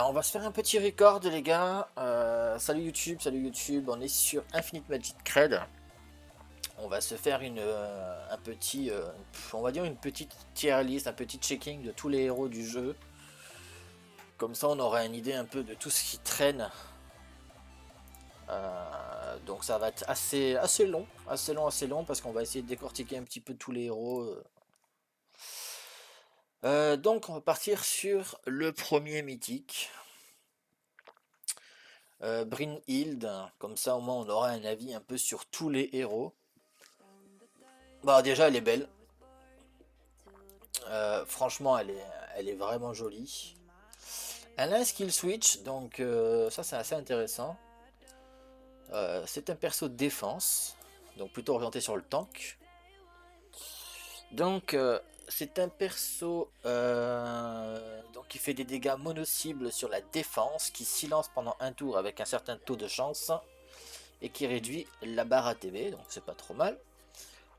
On va se faire un petit record les gars. Salut YouTube, on est sur Infinite Magic Cred. On va se faire un petit, on va dire une petite tier list, un petit checking de tous les héros du jeu. Comme ça on aura une idée un peu de tout ce qui traîne. Donc ça va être assez long parce qu'on va essayer de décortiquer un petit peu tous les héros. Donc on va partir sur le premier mythique. Brynhild, comme ça au moins on aura un avis un peu sur tous les héros. Bah déjà elle est belle. Franchement elle est vraiment jolie. Elle a un skill switch, donc ça c'est assez intéressant. C'est un perso de défense, donc plutôt orienté sur le tank. Donc c'est un perso donc qui fait des dégâts mono-cibles sur la défense, qui silence pendant un tour avec un certain taux de chance, et qui réduit la barre ATB, donc c'est pas trop mal.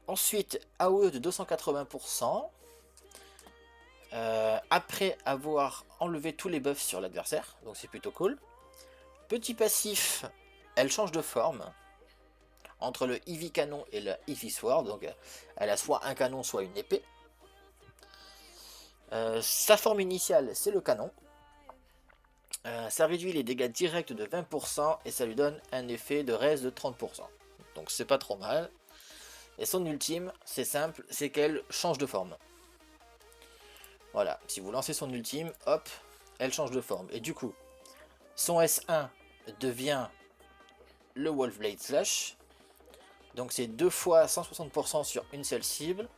Ensuite, AOE de 280%, après avoir enlevé tous les buffs sur l'adversaire, donc c'est plutôt cool. Petit passif, elle change de forme entre le Heavy Canon et le Heavy Sword, donc elle a soit un canon, soit une épée. Sa forme initiale, c'est le canon. Ça réduit les dégâts directs de 20% et ça lui donne un effet de raise de 30%. Donc c'est pas trop mal. Et son ultime, c'est simple, c'est qu'elle change de forme. Voilà, si vous lancez son ultime, hop, elle change de forme. Et du coup, son S1 devient le Wolfblade Slash. Donc c'est 2 fois 160% sur une seule cible.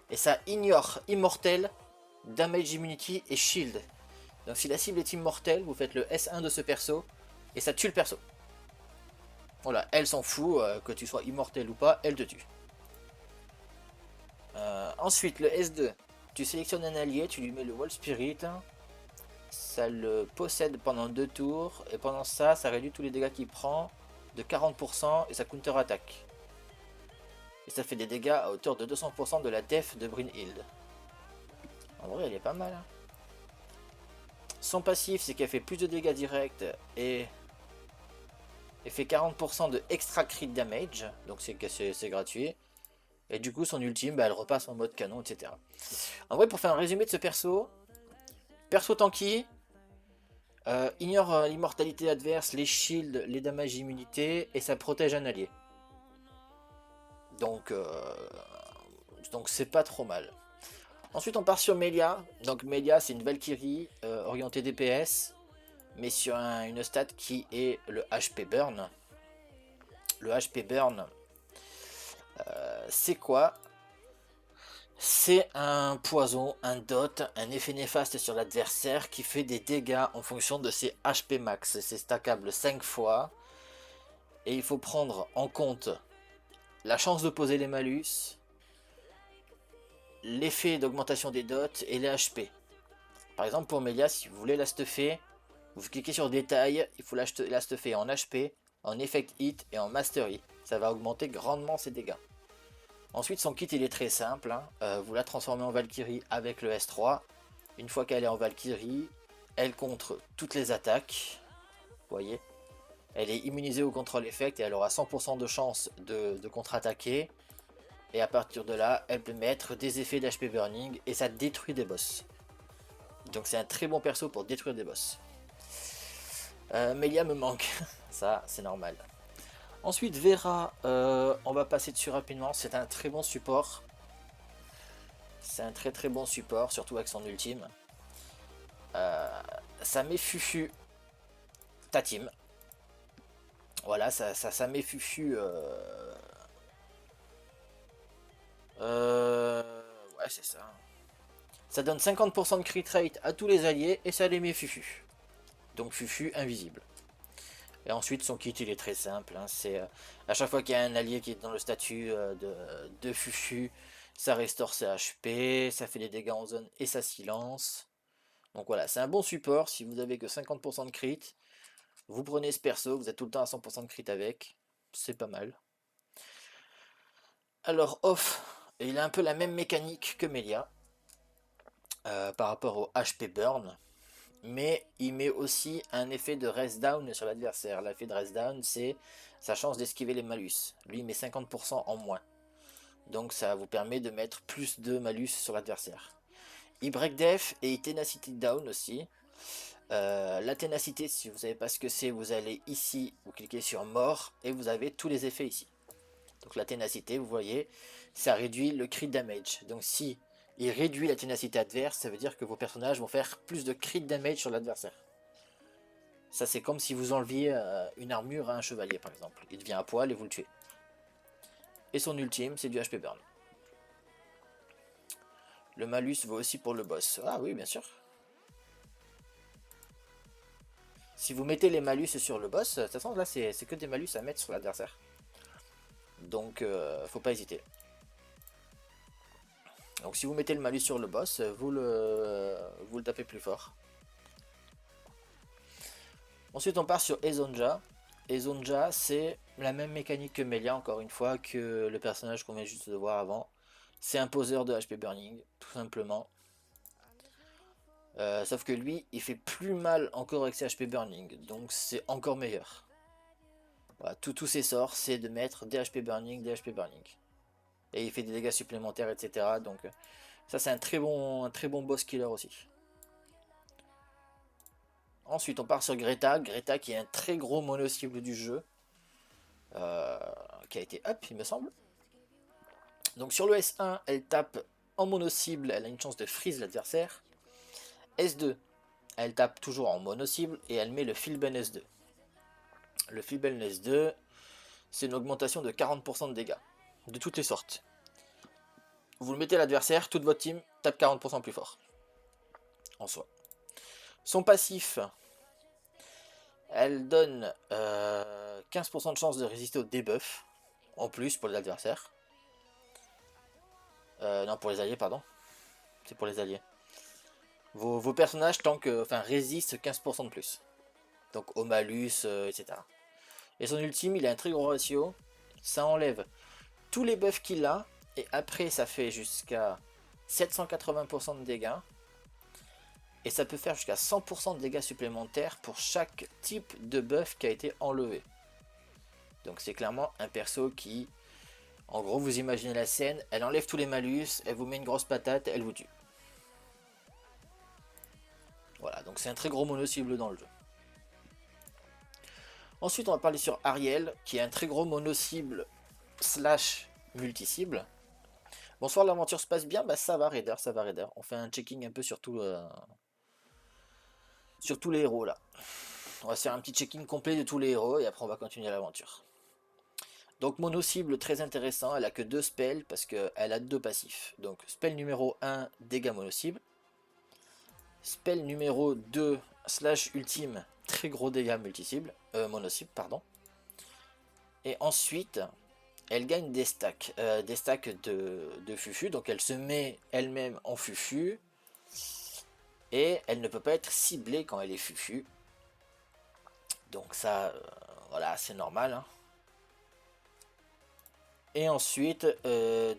Et ça ignore Immortel, Damage Immunity et Shield. Donc si la cible est immortelle, vous faites le S1 de ce perso et ça tue le perso. Voilà, elle s'en fout, que tu sois immortel ou pas, elle te tue. Ensuite, le S2, tu sélectionnes un allié, tu lui mets le Wall Spirit, ça le possède pendant 2 tours, et pendant ça, ça réduit tous les dégâts qu'il prend de 40% et ça counter-attaque. Et ça fait des dégâts à hauteur de 200% de la def de Brynhild. En vrai, elle est pas mal. Hein. Son passif, c'est qu'elle fait plus de dégâts directs et elle fait 40% de extra crit damage, donc c'est gratuit. Et du coup, son ultime, bah, elle repasse en mode canon, etc. En vrai, pour faire un résumé de ce perso tanky, ignore l'immortalité adverse, les shields, les damages immunité, et ça protège un allié. Donc, donc c'est pas trop mal. Ensuite, on part sur Melia. Donc, Melia, c'est une Valkyrie orientée DPS, mais sur une stat qui est le HP Burn. Le HP Burn, c'est quoi? C'est un poison, un dot, un effet néfaste sur l'adversaire qui fait des dégâts en fonction de ses HP max. C'est stackable 5 fois. Et il faut prendre en compte la chance de poser les malus, l'effet d'augmentation des dots et les HP. Par exemple pour Melia, si vous voulez la stuffer, vous cliquez sur détail, il faut la stuffer en HP, en effect hit et en mastery. Ça va augmenter grandement ses dégâts. Ensuite son kit il est très simple, hein. Vous la transformez en Valkyrie avec le S3. Une fois qu'elle est en Valkyrie, elle contre toutes les attaques. Vous voyez, elle est immunisée au contrôle effect et elle aura 100% de chance de contre-attaquer. Et à partir de là, elle peut mettre des effets d'HP burning et ça détruit des boss. Donc c'est un très bon perso pour détruire des boss. Melia me manque, ça c'est normal. Ensuite Vera, on va passer dessus rapidement, c'est un très bon support. C'est un très très bon support, surtout avec son ultime. Ça met Fufu ta team. Voilà, ça met Fufu. Ouais, c'est ça. Ça donne 50% de crit rate à tous les alliés et ça les met Fufu. Donc Fufu invisible. Et ensuite son kit il est très simple. Hein, c'est à chaque fois qu'il y a un allié qui est dans le statut de Fufu, ça restaure ses HP, ça fait des dégâts en zone et ça silence. Donc voilà, c'est un bon support si vous avez que 50% de crit. Vous prenez ce perso, vous êtes tout le temps à 100% de crit avec. C'est pas mal. Alors off, il a un peu la même mécanique que Melia par rapport au HP burn. mais il met aussi un effet de rest down sur l'adversaire. L'effet de rest down, c'est sa chance d'esquiver les malus. Lui, il met 50% en moins. Donc ça vous permet de mettre plus de malus sur l'adversaire. Il break def et il tenacity down aussi. La ténacité, si vous ne savez pas ce que c'est, vous allez ici, vous cliquez sur mort et vous avez tous les effets ici. Donc la ténacité, vous voyez, ça réduit le crit damage. Donc si il réduit la ténacité adverse, ça veut dire que vos personnages vont faire plus de crit damage sur l'adversaire. Ça c'est comme si vous enleviez une armure à un chevalier par exemple. Il devient à poil et vous le tuez. Et son ultime, c'est du HP burn. Le malus vaut aussi pour le boss. Ah oui, bien sûr. Si vous mettez les malus sur le boss, de toute façon là c'est que des malus à mettre sur l'adversaire. Donc faut pas hésiter. Donc si vous mettez le malus sur le boss, vous le tapez plus fort. Ensuite on part sur Ezonja. Ezonja c'est la même mécanique que Melia encore une fois, que le personnage qu'on vient juste de voir avant. C'est un poseur de HP burning, tout simplement. Sauf que lui, il fait plus mal encore avec ses HP burning, donc c'est encore meilleur. Voilà, tous ses sorts, c'est de mettre des HP burning, des HP burning. Et il fait des dégâts supplémentaires, etc. Donc ça c'est un très bon boss killer aussi. Ensuite on part sur Greta. Greta qui est un très gros mono-cible du jeu. Qui a été up il me semble. Donc sur le S1 elle tape en mono-cible, elle a une chance de freeze l'adversaire. S2 elle tape toujours en mono-cible et elle met le Filben S2. Le Filben S2 c'est une augmentation de 40% de dégâts. De toutes les sortes. Vous le mettez à l'adversaire, toute votre team tape 40% plus fort. En soi. Son passif, elle donne 15% de chance de résister au debuff. En plus pour les adversaires. Non, pour les alliés, pardon. C'est pour les alliés. Vos personnages résistent 15% de plus. Donc au malus, etc. Et son ultime, il a un très gros ratio. Ça enlève tous les buffs qu'il a. Et après, ça fait jusqu'à 780% de dégâts. Et ça peut faire jusqu'à 100% de dégâts supplémentaires pour chaque type de buff qui a été enlevé. Donc c'est clairement un perso qui, en gros vous imaginez la scène, elle enlève tous les malus, elle vous met une grosse patate, elle vous tue. Voilà, donc c'est un très gros mono-cible dans le jeu. Ensuite on va parler sur Ariel, qui est un très gros mono-cible slash multi-cible. Bonsoir, l'aventure se passe bien? Bah ça va Raider, ça va Raider. On fait un checking un peu sur tous les héros là. On va se faire un petit checking complet de tous les héros et après on va continuer l'aventure. Donc mono cible très intéressant, elle a que 2 spells parce qu'elle a 2 passifs. Donc spell numéro 1, dégâts mono cible. Spell numéro 2, slash ultime, très gros dégâts multi-cible, mono cible, pardon. Et ensuite, elle gagne des stacks de Fufu, donc elle se met elle-même en Fufu. Et elle ne peut pas être ciblée quand elle est Fufu. Donc ça, voilà, c'est normal, hein. Et ensuite,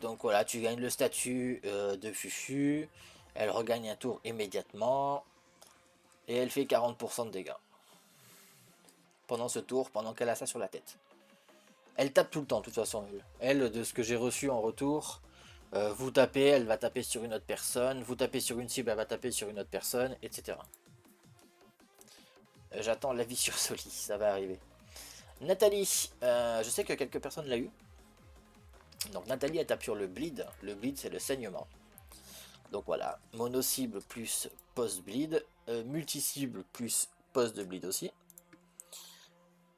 donc voilà, tu gagnes le statut de Fufu. Elle regagne un tour immédiatement. Et elle fait 40% de dégâts. Pendant ce tour, pendant qu'elle a ça sur la tête. Elle tape tout le temps, de toute façon. Elle, de ce que j'ai reçu en retour, vous tapez, elle va taper sur une autre personne. Vous tapez sur une cible, elle va taper sur une autre personne, etc. J'attends l'avis sur Soli, ça va arriver. Nathalie, je sais que quelques personnes l'ont eu. Donc Nathalie elle tape sur le bleed. Le bleed c'est le saignement. Donc voilà, mono cible plus post bleed, multi cible plus post de bleed aussi.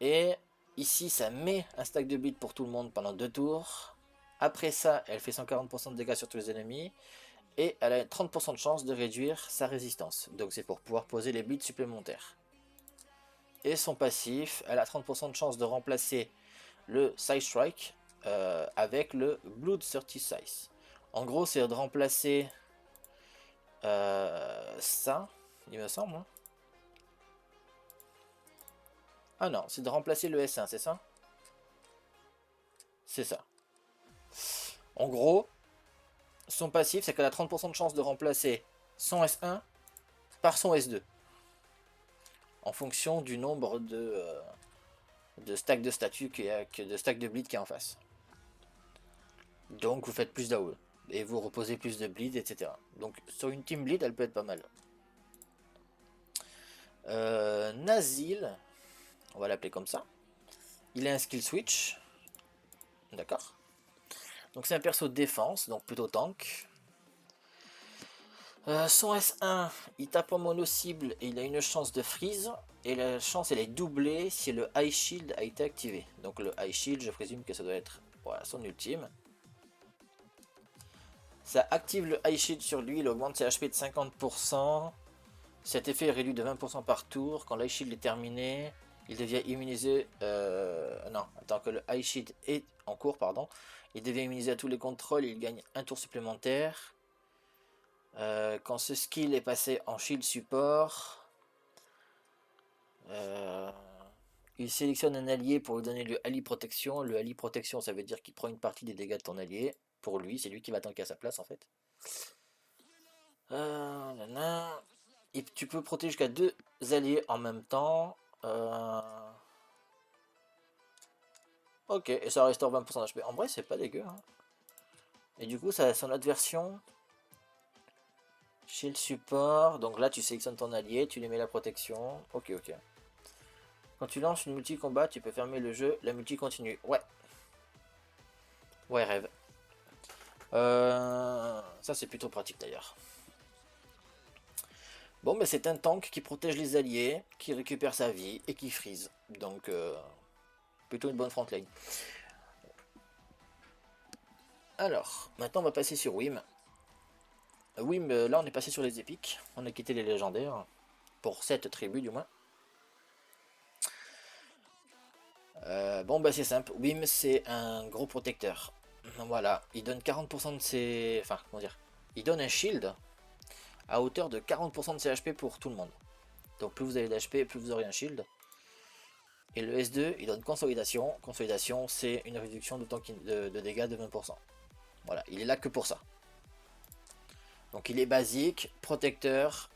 Et ici ça met un stack de bleed pour tout le monde pendant 2 tours. Après ça elle fait 140% de dégâts sur tous les ennemis. Et elle a 30% de chance de réduire sa résistance. Donc c'est pour pouvoir poser les bleeds supplémentaires. Et son passif, elle a 30% de chance de remplacer le Side Strike avec le Blood 36. En gros, c'est de remplacer ça, il me semble. Hein. Ah non, c'est de remplacer le S1, c'est ça? C'est ça. En gros, son passif, c'est qu'elle a 30% de chance de remplacer son S1 par son S2. en fonction du nombre de stacks de statues, de stacks de bleed qui est en face. Donc vous faites plus d'AOE. Et vous reposez plus de bleed, etc. Donc sur une team bleed, elle peut être pas mal. Nazil, on va l'appeler comme ça. Il a un skill switch. D'accord. Donc c'est un perso de défense, donc plutôt tank. Son S1, il tape en mono cible et il a une chance de freeze. Et la chance elle est doublée si le High Shield a été activé. Donc le High Shield, je présume que ça doit être voilà, son ultime. Ça active le High Shield sur lui, il augmente ses HP de 50%. Cet effet est réduit de 20% par tour. Quand l'High Shield est terminé, il devient immunisé. Non, tant que le High Shield est en cours, pardon. Il devient immunisé à tous les contrôles, il gagne un tour supplémentaire. Quand ce skill est passé en shield support, il sélectionne un allié pour lui donner le ally protection. Le ally protection, ça veut dire qu'il prend une partie des dégâts de ton allié. Pour lui, c'est lui qui va tanker à sa place en fait. Et tu peux protéger jusqu'à 2 alliés en même temps. Ok, et ça restaure 20% d'HP. En vrai, c'est pas dégueu. Hein. Et du coup, ça a son autre version. Shield support. Donc là, tu sélectionnes ton allié, tu lui mets la protection. Ok, ok. Quand tu lances une multi-combat, tu peux fermer le jeu. La multi continue. Ouais. Ouais, rêve. Ça, c'est plutôt pratique d'ailleurs. Bon, mais c'est un tank qui protège les alliés, qui récupère sa vie et qui freeze. Donc, plutôt une bonne front lane. Alors, maintenant on va passer sur Wim. Wim, là on est passé sur les épiques. On a quitté les légendaires. Pour cette tribu du moins. Bon bah c'est simple. Wim c'est un gros protecteur. Voilà, il donne 40% de ses... Enfin, comment dire. Il donne un shield à hauteur de 40% de ses HP pour tout le monde. Donc plus vous avez d'HP, plus vous aurez un shield. Et le S2, il donne consolidation. Consolidation, c'est une réduction de dégâts de 20%. Voilà, il est là que pour ça. Donc il est basique, protecteur.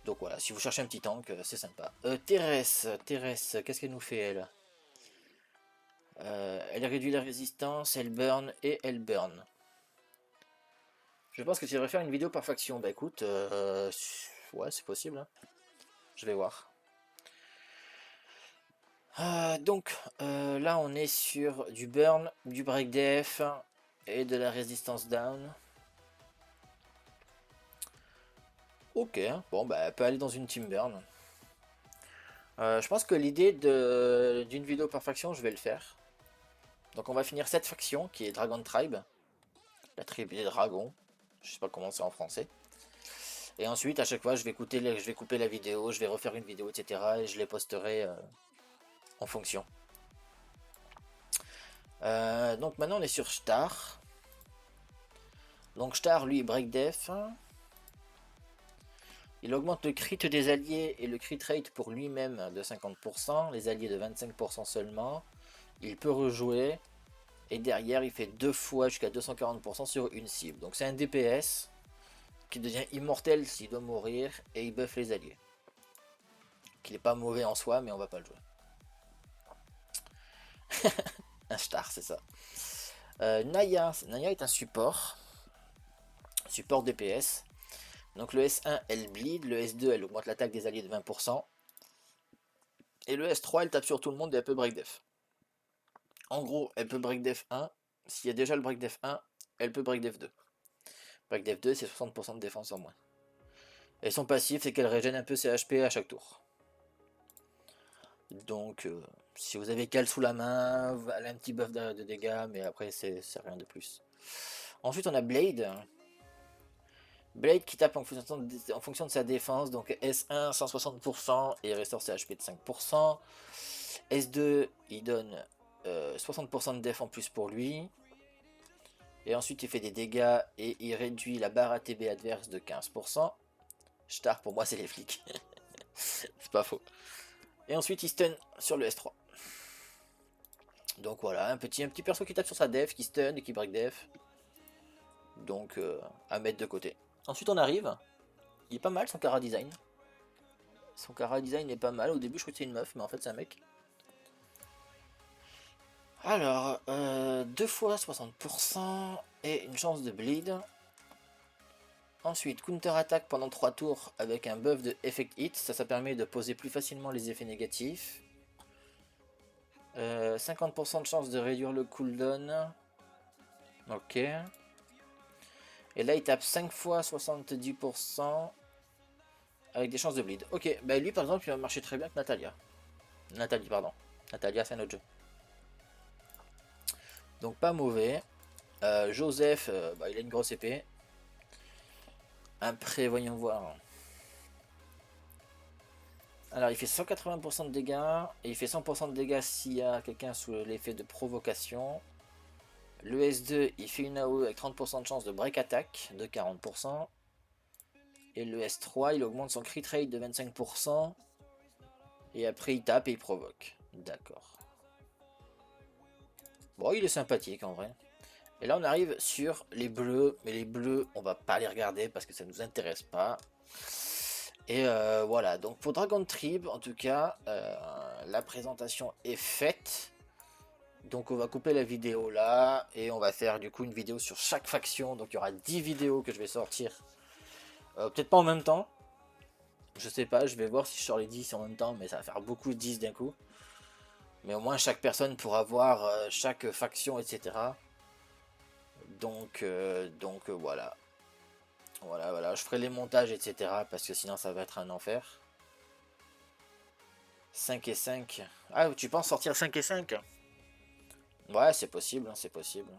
Donc voilà, si vous cherchez un petit tank, c'est sympa. Thérèse, qu'est-ce qu'elle nous fait elle? Elle réduit la résistance, elle burn et elle burn. Je pense que tu devrais faire une vidéo par faction. Bah écoute, ouais c'est possible. Hein. Je vais voir. Donc là on est sur du burn, du break def et de la résistance down. Ok, bon bah elle peut aller dans une team burn. Je pense que l'idée d'une vidéo par faction, je vais le faire. Donc on va finir cette faction qui est Dragon Tribe, la tribu des dragons. Je sais pas comment c'est en français. Et ensuite à chaque fois je vais couper la vidéo, je vais refaire une vidéo, etc. Et je les posterai en fonction. Donc maintenant on est sur Star. Donc Star lui break def. Il augmente le crit des alliés et le crit rate pour lui-même de 50%, les alliés de 25% seulement. Il peut rejouer. Et derrière, il fait 2 fois jusqu'à 240% sur une cible. Donc c'est un DPS qui devient immortel s'il doit mourir. Et il buff les alliés. Qui n'est pas mauvais en soi, mais on va pas le jouer. Un star, c'est ça. Naya est un support. Support DPS. Donc le S1, elle bleed. Le S2, elle augmente l'attaque des alliés de 20%. Et le S3, elle tape sur tout le monde et elle peut break def. En gros, elle peut break def 1. S'il y a déjà le break def 1, elle peut break def 2. Break def 2, c'est 60% de défense en moins. Et son passif, c'est qu'elle régène un peu ses HP à chaque tour. Donc, si vous avez Cal sous la main, elle a un petit buff de dégâts, mais après, c'est rien de plus. Ensuite, on a Blade. Blade qui tape en fonction de sa défense. Donc, S1, 160% et il restaure ses HP de 5%. S2, il donne 60% de def en plus pour lui. Et ensuite, il fait des dégâts et il réduit la barre ATB adverse de 15%. Star, pour moi, c'est les flics. C'est pas faux. Et ensuite, il stun sur le S3. Donc voilà, un petit perso qui tape sur sa def, qui stun et qui break def. Donc à mettre de côté. Ensuite, on arrive. Il est pas mal son Chara design. Son cara design est pas mal. Au début, je croyais que c'était une meuf, mais en fait, c'est un mec. Alors, 2 fois 60% et une chance de bleed. Ensuite, counter-attaque pendant 3 tours avec un buff de Effect Hit. Ça permet de poser plus facilement les effets négatifs. 50% de chance de réduire le cooldown. Ok. Et là, il tape 5 fois 70% avec des chances de bleed. Ok, bah lui par exemple, il va marcher très bien avec Natalia. Nathalie, pardon. Natalia, c'est un autre jeu. Donc pas mauvais. Joseph, bah, il a une grosse épée. Après, voyons voir. Alors, il fait 180% de dégâts. Et il fait 100% de dégâts s'il y a quelqu'un sous l'effet de provocation. Le S2, il fait une AOE avec 30% de chance de break attack de 40%. Et le S3, il augmente son crit rate de 25%. Et après, il tape et il provoque. D'accord. Bon, il est sympathique en vrai. Et là, on arrive sur les bleus. Mais les bleus, on va pas les regarder parce que ça nous intéresse pas. Et voilà, donc pour Dragon Tribe, en tout cas, la présentation est faite. Donc on va couper la vidéo là. Et on va faire du coup une vidéo sur chaque faction. Donc il y aura 10 vidéos que je vais sortir. Peut-être pas en même temps. Je sais pas, je vais voir si je sors les 10 en même temps. Mais ça va faire beaucoup de 10 d'un coup. Mais au moins chaque personne pourra voir chaque faction, etc. Donc voilà. Voilà, je ferai les montages, etc. Parce que sinon ça va être un enfer. 5 et 5. Ah, tu penses sortir 5 et 5? Ouais, c'est possible, c'est possible.